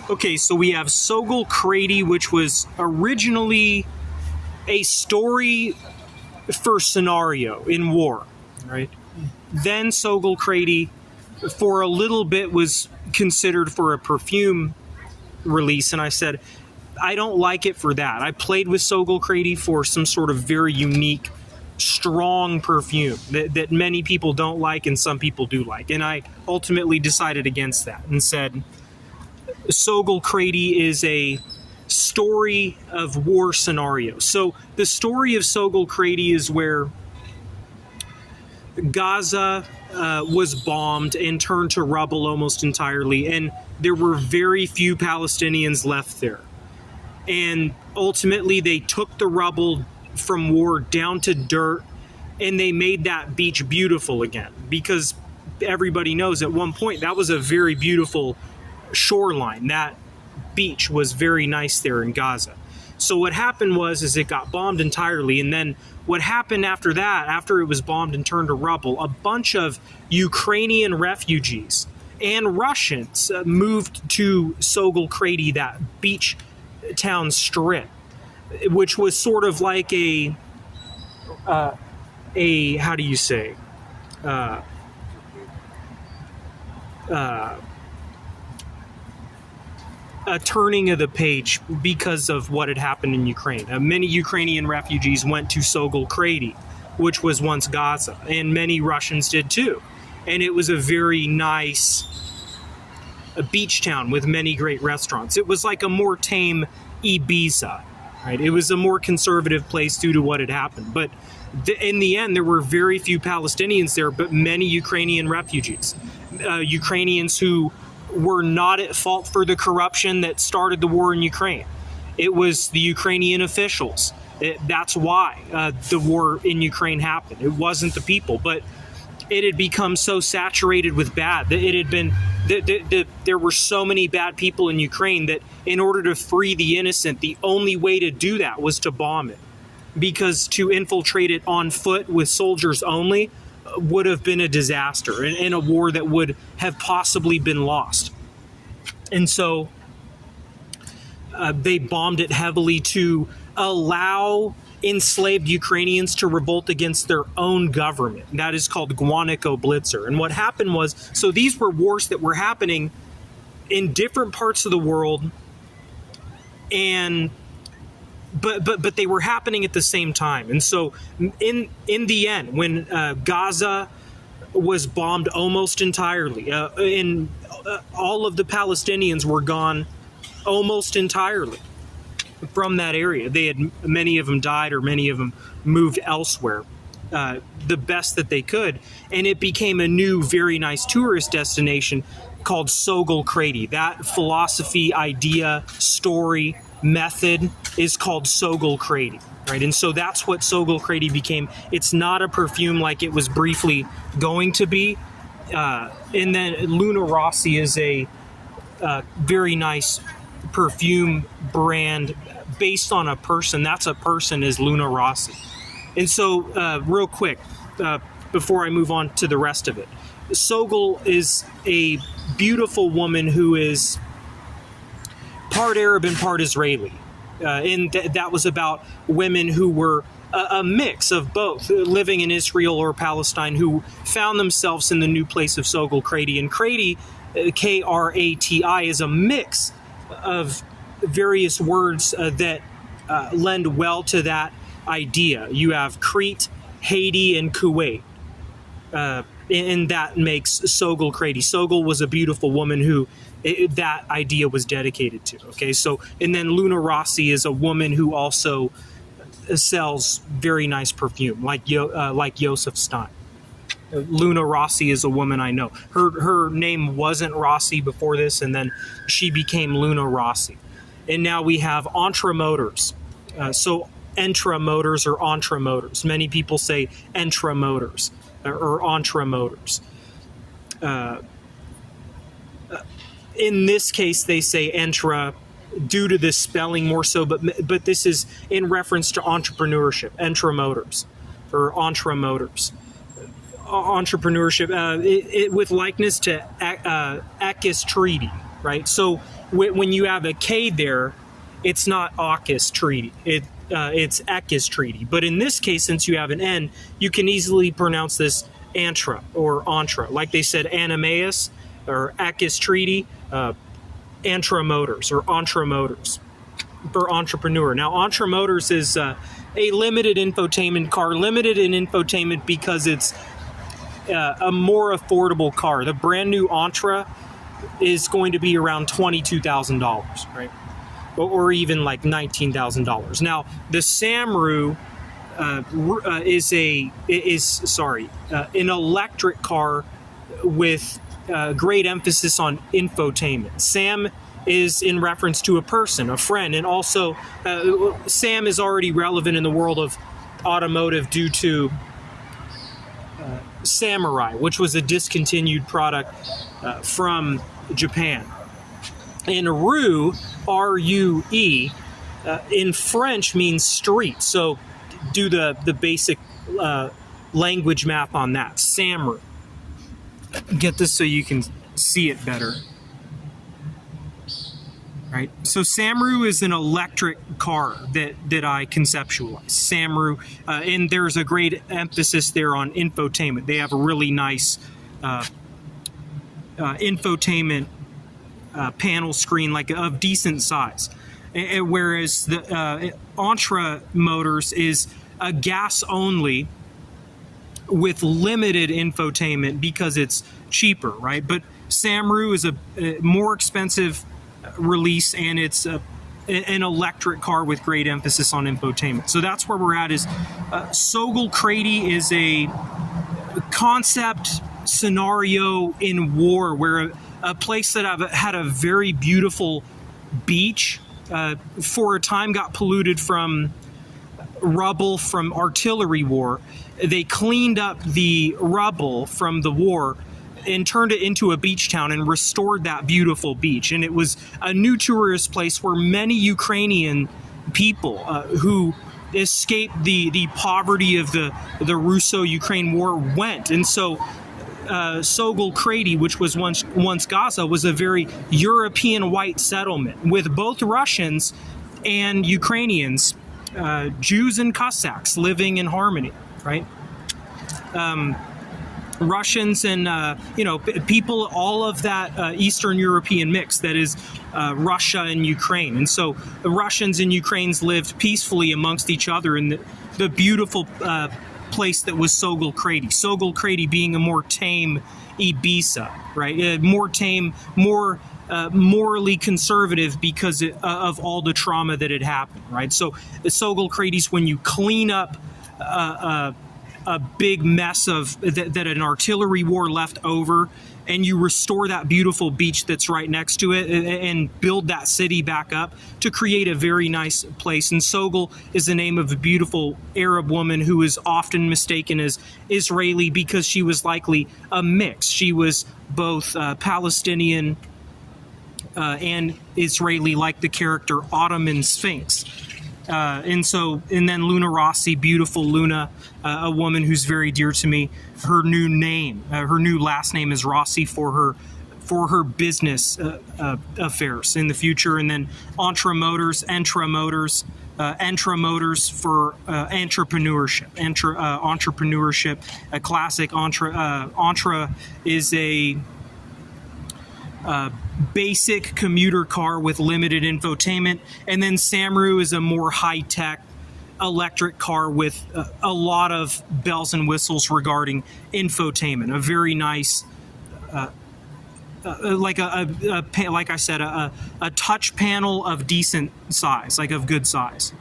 Okay, so we have Sogolkrati, which was originally a story for scenario in war, right? Then Sogolkrati, for a little bit, was considered for a perfume release, and I said, I don't like it for that. I played with Sogolkrati for some sort of very unique, strong perfume that many people don't like and some people do like. And I ultimately decided against that and said, Sogolkrati is a story of war scenario. So the story of Sogolkrati is where Gaza was bombed and turned to rubble almost entirely, and there were very few Palestinians left there. And ultimately they took the rubble from war down to dirt, and they made that beach beautiful again, because everybody knows at one point that was a very beautiful shoreline. That beach was very nice there in Gaza. So what happened is it got bombed entirely, and then what happened after that, after it was bombed and turned to rubble, a bunch of Ukrainian refugees and Russians moved to Sogolkrati, that beach town strip, which was sort of like a how do you say, a turning of the page because of what had happened in Ukraine. Many Ukrainian refugees went to Sogolkrati, which was once Gaza, and many Russians did too. And it was a very nice beach town with many great restaurants. It was like a more tame Ibiza, right? It was a more conservative place due to what had happened. But in the end, there were very few Palestinians there, but many Ukrainian refugees. Ukrainians who were not at fault for the corruption that started the war in Ukraine. It was the Ukrainian officials. That's why the war in Ukraine happened. It wasn't the people, but it had become so saturated with bad that it had been there were so many bad people in Ukraine that in order to free the innocent, the only way to do that was to bomb it, because to infiltrate it on foot with soldiers only would have been a disaster in a war that would have possibly been lost. And so they bombed it heavily to allow enslaved Ukrainians to revolt against their own government. That is called Guanico Blitzer. And what happened was, so these were wars that were happening in different parts of the world, and but they were happening at the same time. And so in the end, when Gaza was bombed almost entirely, and all of the Palestinians were gone almost entirely from that area. Many of them died, or many of them moved elsewhere, the best that they could, and it became a new, very nice tourist destination called Sogolkrati. That philosophy, idea, story, method is called Sogolkrati, right? And so that's what Sogolkrati became. It's not a perfume like it was briefly going to be. And then Luna Rossi is a very nice perfume brand based on a person. That's a person, is Luna Rossi. And so real quick, before I move on to the rest of it, Sogol is a beautiful woman who is part Arab and part Israeli. And that was about women who were a mix of both, living in Israel or Palestine, who found themselves in the new place of Sogolkrati. And Krati, Krati, is a mix of various words that lend well to that idea. You have Crete, Haiti, and Kuwait. And that makes Sogolkrati. Sogol was a beautiful woman who that idea was dedicated to. Okay, so, and then Luna Rossi is a woman who also sells very nice perfume, like Joseph Stein. Luna Rossi is a woman I know. Her name wasn't Rossi before this, and then she became Luna Rossi. And now we have Oentramotors. So Oentramotors or Oentramotors. Many people say Oentramotors or Oentramotors. In this case, they say entra due to the spelling more so, but this is in reference to entrepreneurship, Oentramotors or Oentramotors. Entrepreneurship with likeness to Akis Treaty, right? So when you have a K there, it's not AUKUS treaty. It's ECUS treaty. But in this case, since you have an N, you can easily pronounce this Antra or Antra. Like they said, Animaeus or ECUS treaty, Antramotors or Oentramotors for entrepreneur. Now, Oentramotors is a limited infotainment car, limited in infotainment because it's a more affordable car. The brand new Entra is going to be around $22,000, right? Or even like $19,000. Now, the Samrue an electric car with great emphasis on infotainment. Sam is in reference to a person, a friend, and also Sam is already relevant in the world of automotive due to Samrue, which was a discontinued product from Japan. And Rue, R-U-E, in French means street. So do the basic language math on that. Samrue. Get this so you can see it better. Right. So Samrue is an electric car that I conceptualized. Samrue, and there's a great emphasis there on infotainment. They have a really nice infotainment panel screen, like of decent size. Whereas the Oentramotors is a gas only with limited infotainment because it's cheaper, right? But Samrue is a more expensive release, and it's an electric car with great emphasis on infotainment. So that's where we're at. Is Sogolkrati is a concept scenario in war where a place that had a very beautiful beach for a time got polluted from rubble from artillery war. They cleaned up the rubble from the war and turned it into a beach town and restored that beautiful beach. And it was a new tourist place where many Ukrainian people who escaped the poverty of the Russo-Ukraine war went. And so Sogolkrati, which was once Gaza, was a very European white settlement with both Russians and Ukrainians, Jews and Cossacks living in harmony, right? Russians and people, all of that Eastern European mix that is Russia and Ukraine. And so the Russians and Ukrainians lived peacefully amongst each other in the beautiful place that was Sogolkrati. Sogolkrati being a more tame Ibiza, right? More tame, more morally conservative because of all the trauma that had happened, right? So the Sogolkrati is when you clean up a big mess of that an artillery war left over, and you restore that beautiful beach that's right next to it and build that city back up to create a very nice place. And Sogol is the name of a beautiful Arab woman who is often mistaken as Israeli because she was likely a mix. She was both Palestinian and Israeli, like the character Ottoman Sphinx. And then Luna Rossi, beautiful Luna, a woman who's very dear to me. Her new last name is Rossi for her business affairs in the future. And then Entramotors for entrepreneurship. Entrepreneurship, a classic Entra is a basic commuter car with limited infotainment, and then Samrue is a more high-tech electric car with a lot of bells and whistles regarding infotainment. A very nice, like I said, a touch panel of decent size, like of good size.